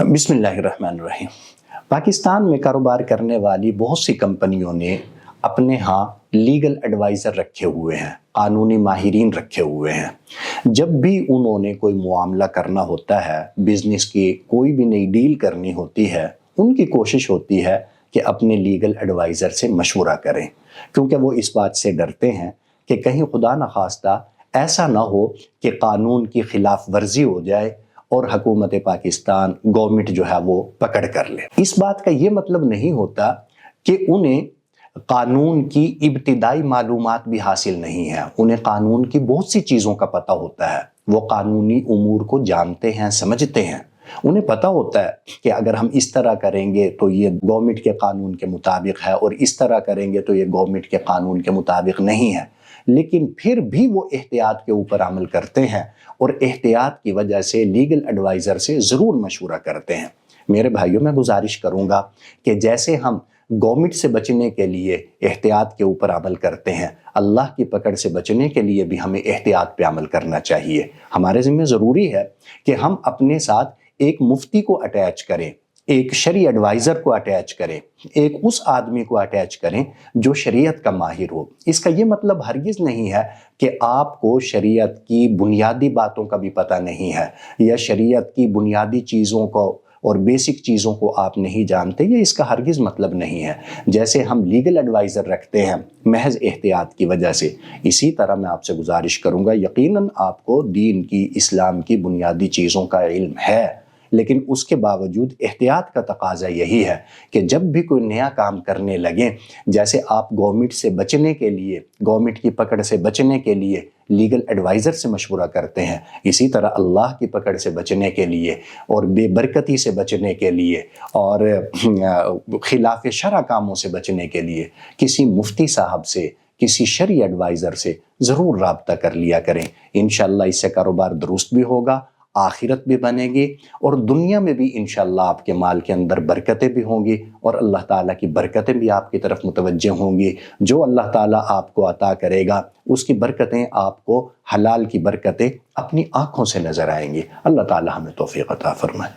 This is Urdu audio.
بسم اللہ الرحمن الرحیم۔ پاکستان میں کاروبار کرنے والی بہت سی کمپنیوں نے اپنے ہاں لیگل ایڈوائزر رکھے ہوئے ہیں، قانونی ماہرین رکھے ہوئے ہیں۔ جب بھی انہوں نے کوئی معاملہ کرنا ہوتا ہے، بزنس کی کوئی بھی نئی ڈیل کرنی ہوتی ہے، ان کی کوشش ہوتی ہے کہ اپنے لیگل ایڈوائزر سے مشورہ کریں، کیونکہ وہ اس بات سے ڈرتے ہیں کہ کہیں خدا نخواستہ ایسا نہ ہو کہ قانون کی خلاف ورزی ہو جائے اور حکومت پاکستان گورنمنٹ جو ہے وہ پکڑ کر لے۔ اس بات کا یہ مطلب نہیں ہوتا کہ انہیں قانون کی ابتدائی معلومات بھی حاصل نہیں ہیں، انہیں قانون کی بہت سی چیزوں کا پتہ ہوتا ہے، وہ قانونی امور کو جانتے ہیں، سمجھتے ہیں، انہیں پتہ ہوتا ہے کہ اگر ہم اس طرح کریں گے تو یہ گورنمنٹ کے قانون کے مطابق ہے اور اس طرح کریں گے تو یہ گورنمنٹ کے قانون کے مطابق نہیں ہے، لیکن پھر بھی وہ احتیاط کے اوپر عمل کرتے ہیں اور احتیاط کی وجہ سے لیگل ایڈوائزر سے ضرور مشورہ کرتے ہیں۔ میرے بھائیوں، میں گزارش کروں گا کہ جیسے ہم گورنمنٹ سے بچنے کے لیے احتیاط کے اوپر عمل کرتے ہیں، اللہ کی پکڑ سے بچنے کے لیے بھی ہمیں احتیاط پہ عمل کرنا چاہیے۔ ہمارے ذمہ ضروری ہے کہ ہم اپنے ساتھ ایک مفتی کو اٹیچ کریں، ایک شرعی ایڈوائزر کو اٹیچ کریں، ایک اس آدمی کو اٹیچ کریں جو شریعت کا ماہر ہو۔ اس کا یہ مطلب ہرگز نہیں ہے کہ آپ کو شریعت کی بنیادی باتوں کا بھی پتہ نہیں ہے یا شریعت کی بنیادی چیزوں کو اور بیسک چیزوں کو آپ نہیں جانتے، یہ اس کا ہرگز مطلب نہیں ہے۔ جیسے ہم لیگل ایڈوائزر رکھتے ہیں محض احتیاط کی وجہ سے، اسی طرح میں آپ سے گزارش کروں گا، یقیناً آپ کو دین کی، اسلام کی بنیادی چیزوں کا علم ہے، لیکن اس کے باوجود احتیاط کا تقاضا یہی ہے کہ جب بھی کوئی نیا کام کرنے لگیں، جیسے آپ گورنمنٹ سے بچنے کے لیے، گورنمنٹ کی پکڑ سے بچنے کے لیے لیگل ایڈوائزر سے مشورہ کرتے ہیں، اسی طرح اللہ کی پکڑ سے بچنے کے لیے اور بے برکتی سے بچنے کے لیے اور خلاف شرع کاموں سے بچنے کے لیے کسی مفتی صاحب سے، کسی شرعی ایڈوائزر سے ضرور رابطہ کر لیا کریں۔ انشاءاللہ اس سے کاروبار درست بھی ہوگا، آخرت بھی بنے گی اور دنیا میں بھی انشاءاللہ آپ کے مال کے اندر برکتیں بھی ہوں گی اور اللہ تعالیٰ کی برکتیں بھی آپ کی طرف متوجہ ہوں گی۔ جو اللہ تعالیٰ آپ کو عطا کرے گا اس کی برکتیں آپ کو، حلال کی برکتیں اپنی آنکھوں سے نظر آئیں گی۔ اللہ تعالیٰ ہمیں توفیق عطا فرمائے۔